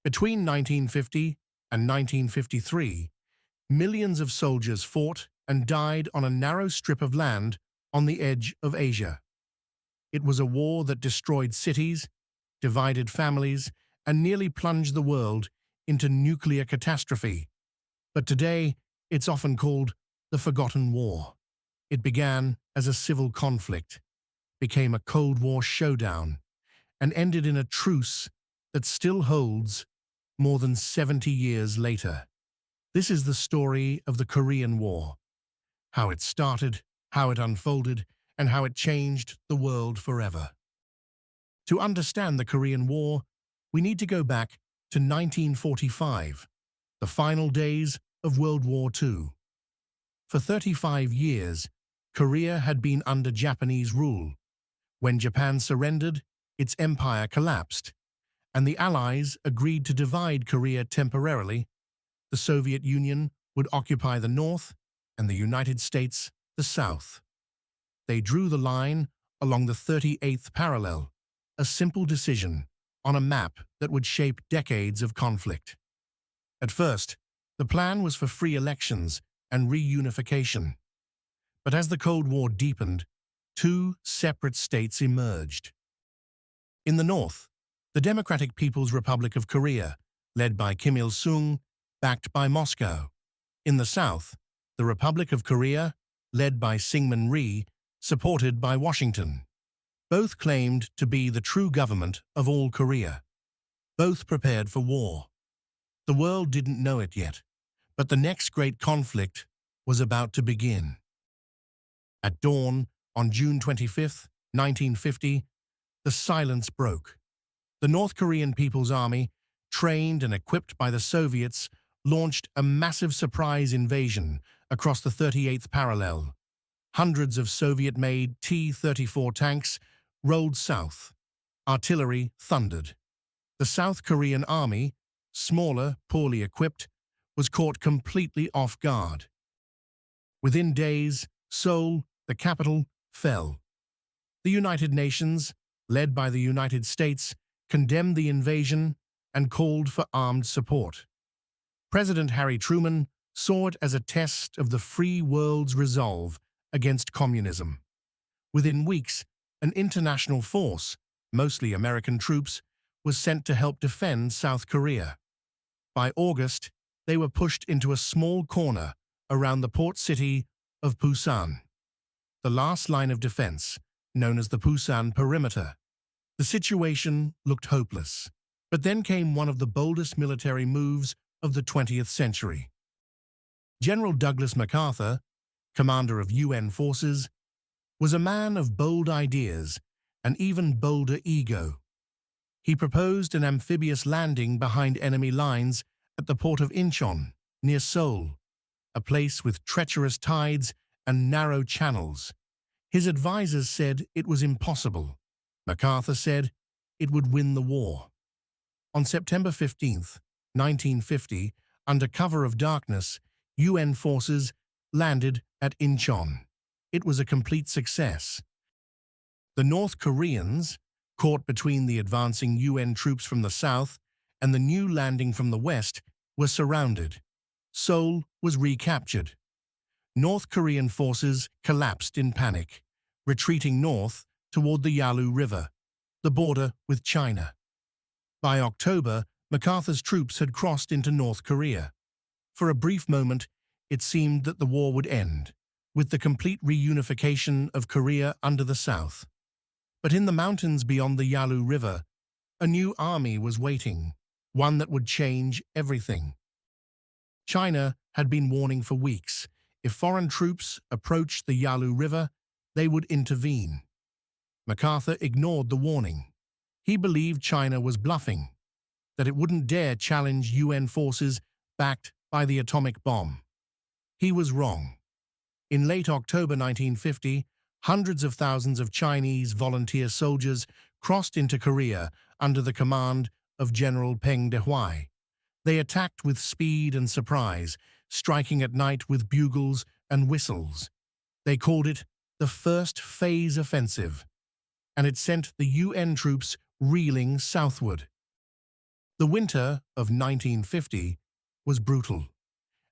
Between 1950 and 1953, millions of soldiers fought and died on a narrow strip of land on the edge of Asia. It was a war that destroyed cities, divided families, and nearly plunged the world into nuclear catastrophe. But today, it's often called the Forgotten War. It began as a civil conflict, became a Cold War showdown, and ended in a truce that still holds more than 70 years later. This is the story of the Korean War, how it started, how it unfolded, and how it changed the world forever. To understand the Korean War, we need to go back to 1945, the final days of World War II. For 35 years, Korea had been under Japanese rule. When Japan surrendered, its empire collapsed, and the Allies agreed to divide Korea temporarily. The Soviet Union would occupy the north and the United States the south. They drew the line along the 38th parallel, a simple decision on a map that would shape decades of conflict. At first, the plan was for free elections and reunification. But as the Cold War deepened, two separate states emerged. In the north, the Democratic People's Republic of Korea, led by Kim Il-sung, backed by Moscow. In the south, the Republic of Korea, led by Syngman Rhee, supported by Washington. Both claimed to be the true government of all Korea. Both prepared for war. The world didn't know it yet, but the next great conflict was about to begin. At dawn, on June 25, 1950, the silence broke. The North Korean People's Army, trained and equipped by the Soviets, launched a massive surprise invasion across the 38th parallel. Hundreds of Soviet-made T-34 tanks rolled south. Artillery thundered. The South Korean army, smaller, poorly equipped, was caught completely off guard. Within days, Seoul, the capital, fell. The United Nations, led by the United States, condemned the invasion and called for armed support. President Harry Truman saw it as a test of the free world's resolve against communism. Within weeks, an international force, mostly American troops, was sent to help defend South Korea. By August, they were pushed into a small corner around the port city of Busan, the last line of defense, known as the Busan Perimeter. The situation looked hopeless, but then came one of the boldest military moves of the 20th century. General Douglas MacArthur, commander of UN forces, was a man of bold ideas and even bolder ego. He proposed an amphibious landing behind enemy lines at the port of Inchon, near Seoul, a place with treacherous tides and narrow channels. His advisors said it was impossible. MacArthur said it would win the war. On September 15, 1950, under cover of darkness, UN forces landed at Inchon. It was a complete success. The North Koreans, caught between the advancing UN troops from the south and the new landing from the west, were surrounded. Seoul was recaptured. North Korean forces collapsed in panic, retreating north toward the Yalu River, the border with China. By October, MacArthur's troops had crossed into North Korea. For a brief moment, it seemed that the war would end, with the complete reunification of Korea under the South. But in the mountains beyond the Yalu River, a new army was waiting, one that would change everything. China had been warning for weeks. If foreign troops approached the Yalu River, they would intervene. MacArthur ignored the warning. He believed China was bluffing, that it wouldn't dare challenge UN forces backed by the atomic bomb. He was wrong. In late October 1950, hundreds of thousands of Chinese volunteer soldiers crossed into Korea under the command of General Peng Dehuai. They attacked with speed and surprise, striking at night with bugles and whistles. They called it the First Phase Offensive, and it sent the UN troops reeling southward. The winter of 1950 was brutal.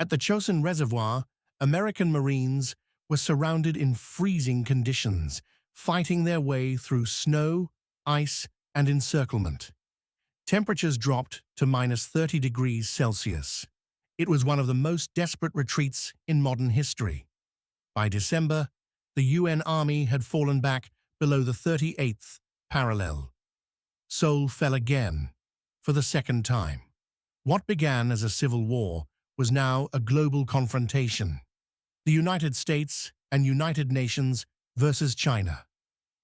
At the Chosin Reservoir, American Marines were surrounded in freezing conditions, fighting their way through snow, ice, and encirclement. Temperatures dropped to -30 degrees Celsius. It was one of the most desperate retreats in modern history. By December, the UN Army had fallen back below the 38th parallel. Seoul fell again, for the second time. What began as a civil war was now a global confrontation. The United States and United Nations versus China,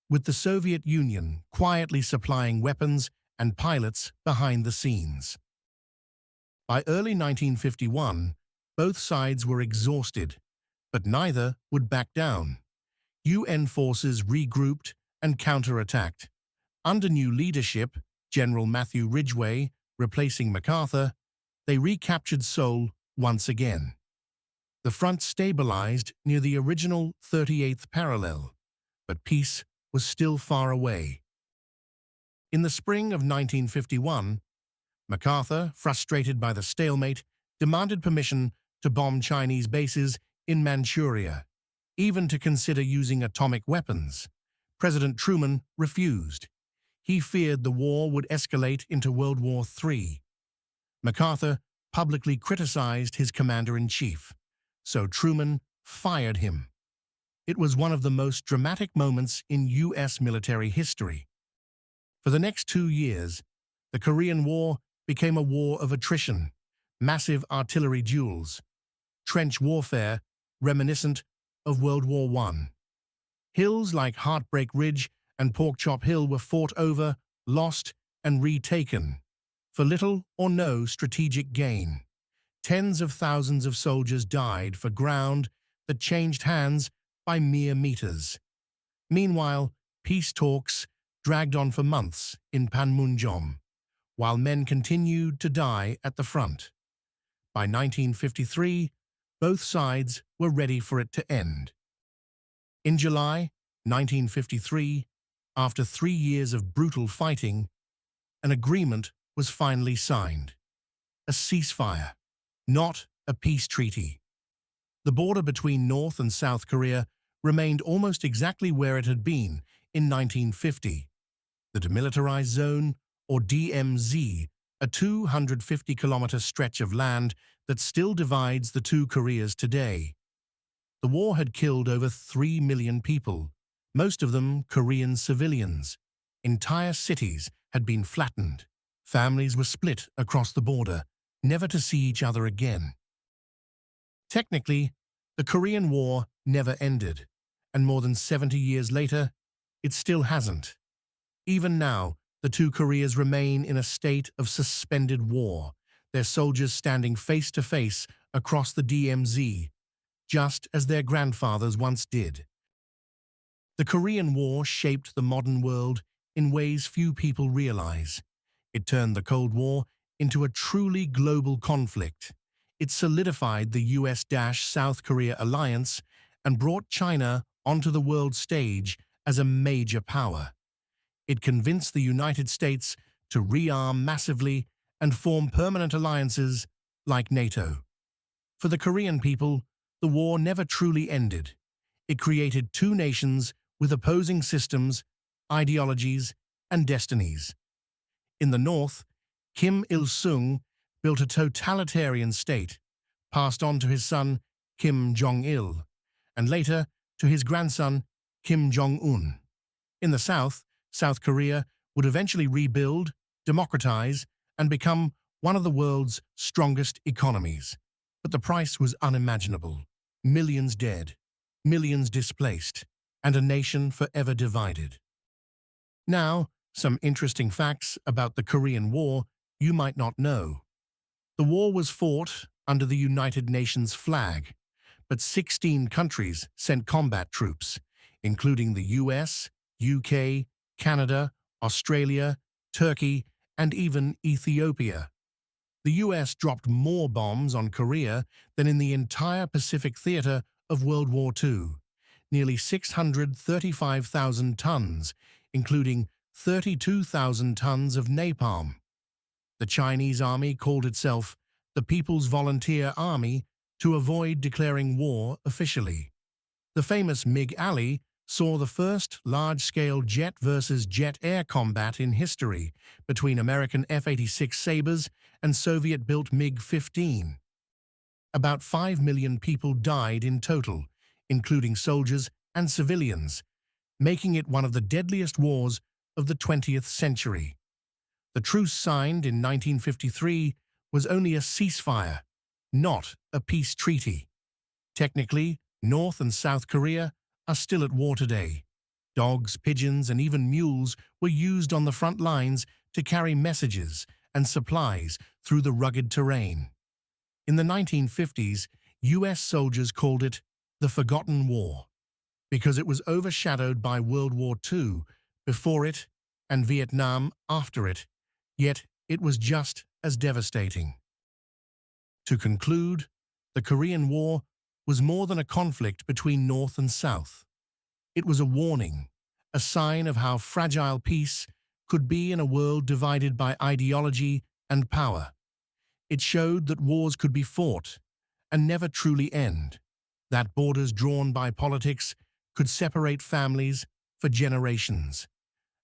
with the Soviet Union quietly supplying weapons and pilots behind the scenes. By early 1951, both sides were exhausted, but neither would back down. UN forces regrouped and counterattacked. Under new leadership, General Matthew Ridgway replacing MacArthur, they recaptured Seoul once again. The front stabilized near the original 38th parallel, but peace was still far away. In the spring of 1951, MacArthur, frustrated by the stalemate, demanded permission to bomb Chinese bases in Manchuria, even to consider using atomic weapons. President Truman refused. He feared the war would escalate into World War III. MacArthur publicly criticized his commander-in-chief, so Truman fired him. It was one of the most dramatic moments in U.S. military history. For the next 2 years, the Korean War became a war of attrition, massive artillery duels, trench warfare reminiscent of World War I. Hills like Heartbreak Ridge and Porkchop Hill were fought over, lost, and retaken, for little or no strategic gain. Tens of thousands of soldiers died for ground that changed hands by mere meters. Meanwhile, peace talks dragged on for months in Panmunjom, while men continued to die at the front. By 1953, both sides were ready for it to end. In July 1953, after 3 years of brutal fighting, an agreement was finally signed. A ceasefire, not a peace treaty. The border between North and South Korea remained almost exactly where it had been in 1950. The Demilitarized Zone, or DMZ, a 250-kilometer stretch of land that still divides the two Koreas today. The war had killed over 3 million people, most of them Korean civilians. Entire cities had been flattened. Families were split across the border, never to see each other again. Technically, the Korean War never ended, and more than 70 years later, it still hasn't. Even now, the two Koreas remain in a state of suspended war, their soldiers standing face to face across the DMZ, just as their grandfathers once did. The Korean War shaped the modern world in ways few people realize. It turned the Cold War into a truly global conflict. It solidified the US-South Korea alliance and brought China onto the world stage as a major power. It convinced the United States to rearm massively and form permanent alliances like NATO. For the Korean people, the war never truly ended. It created two nations with opposing systems, ideologies, and destinies. In the north, Kim Il-sung built a totalitarian state, passed on to his son Kim Jong-il, and later to his grandson Kim Jong-un. In the south, South Korea would eventually rebuild, democratize, and become one of the world's strongest economies. But the price was unimaginable. Millions dead, millions displaced, and a nation forever divided. Now, some interesting facts about the Korean War you might not know. The war was fought under the United Nations flag, but 16 countries sent combat troops, including the US, UK, Canada, Australia, Turkey, and even Ethiopia. The US dropped more bombs on Korea than in the entire Pacific theater of World War II, nearly 635,000 tons, including 32,000 tons of napalm. The Chinese army called itself the People's Volunteer Army to avoid declaring war officially. The famous MiG Alley saw the first large-scale jet versus jet air combat in history between American F-86 Sabres and Soviet-built MiG-15. About 5 million people died in total, including soldiers and civilians, making it one of the deadliest wars of the 20th century. The truce signed in 1953 was only a ceasefire, not a peace treaty. Technically, North and South Korea are still at war today. Dogs, pigeons, and even mules were used on the front lines to carry messages and supplies through the rugged terrain. In the 1950s, US soldiers called it the Forgotten War because it was overshadowed by World War II before it and Vietnam after it, yet it was just as devastating. To conclude, the Korean War was more than a conflict between North and South. It was a warning, a sign of how fragile peace could be in a world divided by ideology and power. It showed that wars could be fought and never truly end, that borders drawn by politics could separate families for generations,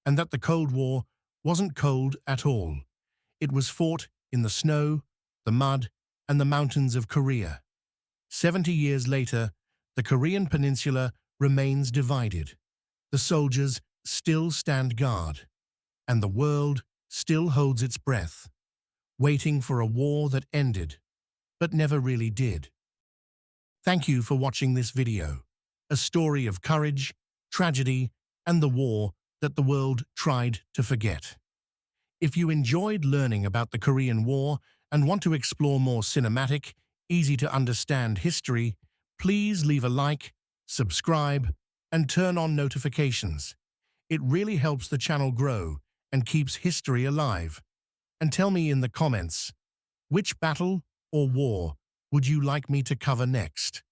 and that the Cold War wasn't cold at all. It was fought in the snow, the mud, and the mountains of Korea. 70 years later, the Korean Peninsula remains divided. The soldiers still stand guard, and the world still holds its breath, waiting for a war that ended, but never really did. Thank you for watching this video, a story of courage, tragedy, and the war that the world tried to forget. If you enjoyed learning about the Korean War and want to explore more cinematic, easy-to-understand history, please leave a like, subscribe, and turn on notifications. It really helps the channel grow and keeps history alive. And tell me in the comments, which battle or war would you like me to cover next?